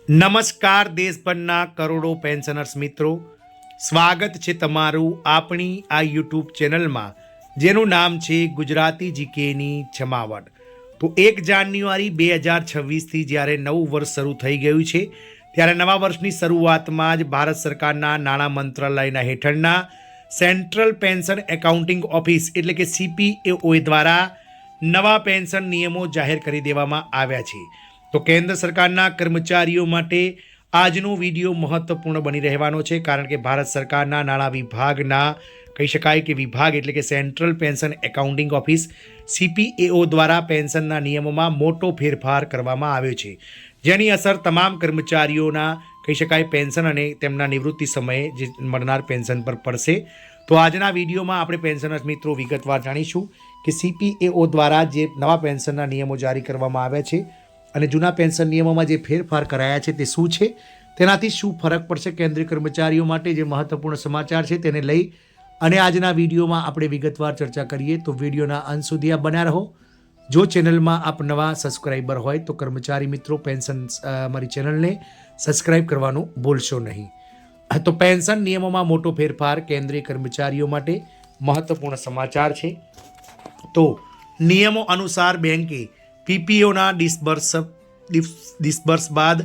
નમસ્કાર દેશભરના કરોડો પેન્શનર્સ મિત્રો, સ્વાગત છે તમારું આપણી આ યુટ્યુબ ચેનલમાં જેનું નામ છે ગુજરાતી જીકેની જમાવટ. તો 1 જાન્યુઆરી 2026થી જ્યારે નવું વર્ષ શરૂ થઈ ગયું છે ત્યારે નવા વર્ષની શરૂઆતમાં જ ભારત સરકારના નાણાં મંત્રાલયના હેઠળના સેન્ટ્રલ પેન્શન એકાઉન્ટિંગ ઓફિસ એટલે કે CPAO દ્વારા નવા પેન્શન નિયમો જાહેર કરી દેવામાં આવ્યા છે. તો કેન્દ્ર સરકારના કર્મચારીઓ માટે આજનો વિડીયો મહત્વપૂર્ણ બની રહેવાનો છે, કારણ કે ભારત સરકારના નાણાં વિભાગના કહી શકાય કે વિભાગ એટલે કે central pension accounting office CPAO દ્વારા પેન્શનના નિયમોમાં મોટો ફેરફાર કરવામાં આવ્યો છે, જેની અસર તમામ કર્મચારીઓના કહી શકાય પેન્શન અને તેમના નિવૃત્તિ સમયે જે મળનાર પેન્શન પર પડશે. તો આજના વિડીયોમાં આપણે પેન્શનર્સ મિત્રો વિગતવાર જાણીશું કે CPAO દ્વારા જે નવા પેન્શનના નિયમો જારી કરવામાં આવ્યા છે અને જૂના પેન્શન નિયમોમાં જે ફેરફાર કરાયા છે તે શું છે, તેનાથી શું ફરક પડશે કેન્દ્રીય કર્મચારીઓ માટે, જે મહત્વપૂર્ણ સમાચાર છે તેને લઈ અને આજના વિડીયોમાં આપણે વિગતવાર ચર્ચા કરીએ. તો વિડીયોના અંત સુધી આપ બન્યા રહો. જો ચેનલમાં આપ નવા સબસ્ક્રાઈબર હોય તો કર્મચારી મિત્રો પેન્શન અમારી ચેનલને સબસ્ક્રાઈબ કરવાનું ભૂલશો નહીં. તો પેન્શન નિયમોમાં મોટો ફેરફાર કેન્દ્રીય કર્મચારીઓ માટે મહત્વપૂર્ણ સમાચાર છે. તો નિયમો અનુસાર બેંકે PPOના ડિસ્બર્સ બાદ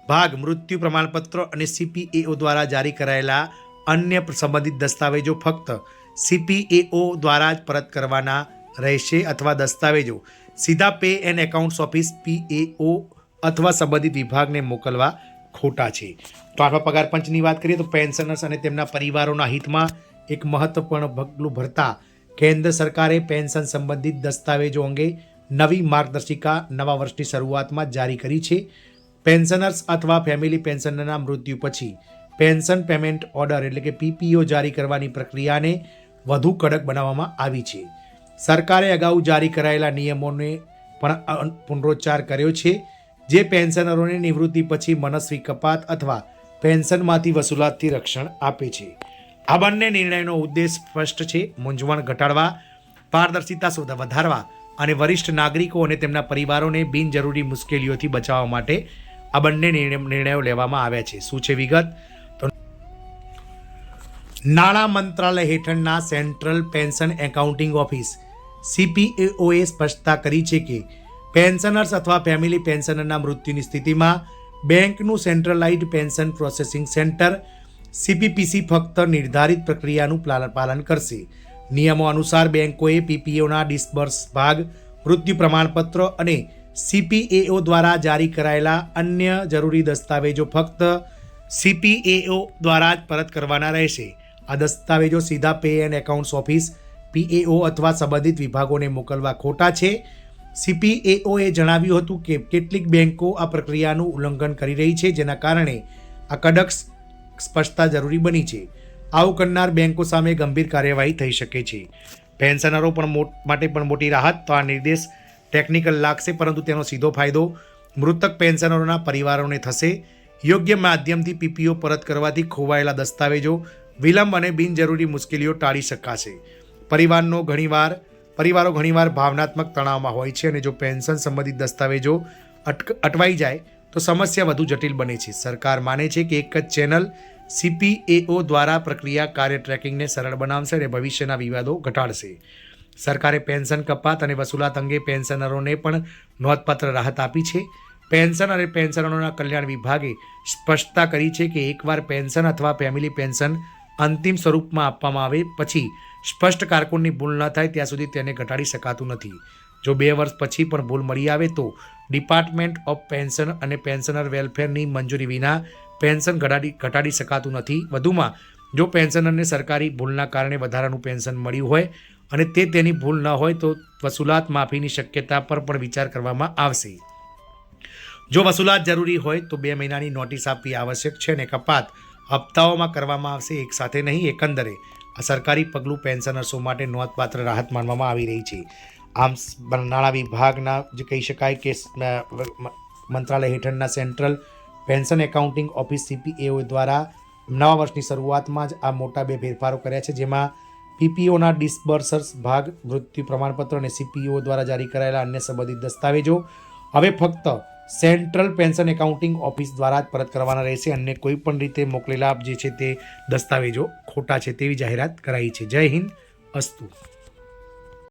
ભાગ મૃત્યુ પ્રમાણપત્ર અને CPAO દ્વારા જારી કરાયેલા અન્ય સંબંધિત દસ્તાવેજો ફક્ત CPAO દ્વારા જ પરત કરવાના રહેશે અથવા દસ્તાવેજો સીધા pay and accounts office PAO અથવા સંબંધિત વિભાગને મોકલવા ખોટા છે. તો આઠમા પગાર પંચની વાત કરીએ તો પેન્શનર્સ અને તેમના પરિવારોના હિતમાં એક મહત્વપૂર્ણ પગલું ભરતા કેન્દ્ર સરકારે પેન્શન સંબંધિત દસ્તાવેજો અંગે નવી માર્ગદર્શિકા નવા વર્ષની શરૂઆતમાં જારી કરી છે. પેન્શનર્સ અથવા ફેમિલી પેન્શનરના મૃત્યુ પછી પેન્શન પેમેન્ટ ઓર્ડર એટલે કે PPO જારી કરવાની પ્રક્રિયાને વધુ કડક બનાવવામાં આવી છે. સરકારે અગાઉ જારી કરાયેલા નિયમોને પણ પુનરોચ્ચાર કર્યો છે, જે પેન્શનરોને નિવૃત્તિ પછી મનસ્વી કપાત અથવા પેન્શનમાંથી વસૂલાતથી રક્ષણ આપે છે. આ બંને નિર્ણયનો ઉદ્દેશ સ્પષ્ટ છે: મૂંઝવણ ઘટાડવા, પારદર્શિતા વધારવા અને વરિષ્ઠ નાગરિકો અને તેમના પરિવારોને બિનજરૂરી મુશ્કેલીઓથી બચાવવા માટે આ બંને નિર્ણયો લેવામાં આવ્યા છે. શું છે વિગત? તો નાણાં મંત્રાલય હેઠળના સેન્ટ્રલ પેન્શન એકાઉન્ટિંગ ઓફિસ CPAOએ સ્પષ્ટતા કરી છે કે પેન્શનર્સ અથવા ફેમિલી પેન્શનરના મૃત્યુની સ્થિતિમાં બેંકનું centralised pension processing centre CPPC ફક્ત નિર્ધારિત પ્રક્રિયાનું પાલન કરશે. નિયમો અનુસાર બેંકોએ PPOના ડિસ્બર્સ ભાગ, મૃત્યુ પ્રમાણપત્ર અને CPAO દ્વારા જારી કરાયેલા અન્ય જરૂરી દસ્તાવેજો ફક્ત CPAO દ્વારા જ પરત કરવાના રહેશે. આ દસ્તાવેજો સીધા pay and accounts office PAO અથવા સંબંધિત વિભાગોને મોકલવા ખોટા છે. CPAOએ જણાવ્યું હતું કે કેટલીક બેંકો આ પ્રક્રિયાનું ઉલ્લંઘન કરી રહી છે, જેના કારણે આ કડક સ્પષ્ટતા જરૂરી બની છે. આવું કરનાર બેંકો સામે ગંભીર કાર્યવાહી થઈ શકે છે. પેન્શનરો માટે પણ મોટી રાહત. તો આ નિર્દેશ ટેકનિકલ લાગશે, પરંતુ તેનો સીધો ફાયદો મૃતક પેન્શનરોના પરિવારોને થશે. યોગ્ય માધ્યમથી PPO પરત કરવાથી ખોવાયેલા દસ્તાવેજો, વિલંબ અને બિનજરૂરી મુશ્કેલીઓ ટાળી શકાશે. પરિવારો ઘણીવાર ભાવનાત્મક તણાવમાં હોય છે, અને જો પેન્શન સંબંધિત દસ્તાવેજો અટવાઈ જાય તો સમસ્યા વધુ જટિલ બને છે. સરકાર માને છે કે એક જ ચેનલ CPAO દ્વારા પ્રક્રિયા કાર્ય ટ્રેકિંગને સરળ બનાવશે અને ભવિષ્યના વિવાદો ઘટાડશે. સરકારે પેન્શન કપાત અને વસૂલાત અંગે પેન્શનરોને પણ નોંધપાત્ર રાહત આપી છે. પેન્શન અને પેન્શનરોના કલ્યાણ વિભાગે સ્પષ્ટતા કરી છે કે એકવાર પેન્શન અથવા ફેમિલી પેન્શન અંતિમ સ્વરૂપમાં આપવામાં આવે પછી સ્પષ્ટ કારકુનની ભૂલ ન થાય ત્યાં સુધી તેને ઘટાડી શકાતું નથી. જો 2 વર્ષ પછી પણ ભૂલ મળી આવે તો ડિપાર્ટમેન્ટ ઓફ પેન્શન અને પેન્શનર વેલફેરની મંજૂરી વિના પેન્શન ઘટાડી શકાતું નથી. વધુમાં, જો પેન્શનરને સરકારી ભૂલના કારણે વધારાનું પેન્શન મળ્યું હોય અને તેની ભૂલ ન હોય તો વસૂલાત માફીની શક્યતા પર પણ વિચાર કરવામાં આવશે. જો વસૂલાત જરૂરી હોય તો 2 મહિનાની નોટિસ આપવી આવશ્યક છે અને કપાત હપ્તાઓમાં કરવામાં આવશે, એક સાથે નહીં. એકંદરે આ સરકારી પગલું પેન્શનર્સો માટે નોંધપાત્ર રાહત માનવામાં આવી રહી છે. આમ નાણાં વિભાગના જે કહી શકાય કે મંત્રાલય હેઠળના central pension accounting office CPAO દ્વારા નવા વર્ષની શરૂઆતમાં જ આ મોટા 2 ફેરફારો કર્યા છે, જેમાં PPOના ડિસ્બર્સર્સ ભાગ, મૃત્યુ પ્રમાણપત્ર અને CPAO દ્વારા જારી કરાયેલા અન્ય સંબંધિત દસ્તાવેજો હવે ફક્ત સેન્ટ્રલ પેન્શન એકાઉન્ટિંગ ઓફિસ દ્વારા જ પરત કરવાના રહેશે. અને કોઈ પણ રીતે મોકલેલા જે છે તે દસ્તાવેજો ખોટા છે તેવી જાહેરાત કરાઈ છે. જય હિન્દ, અસ્તુ.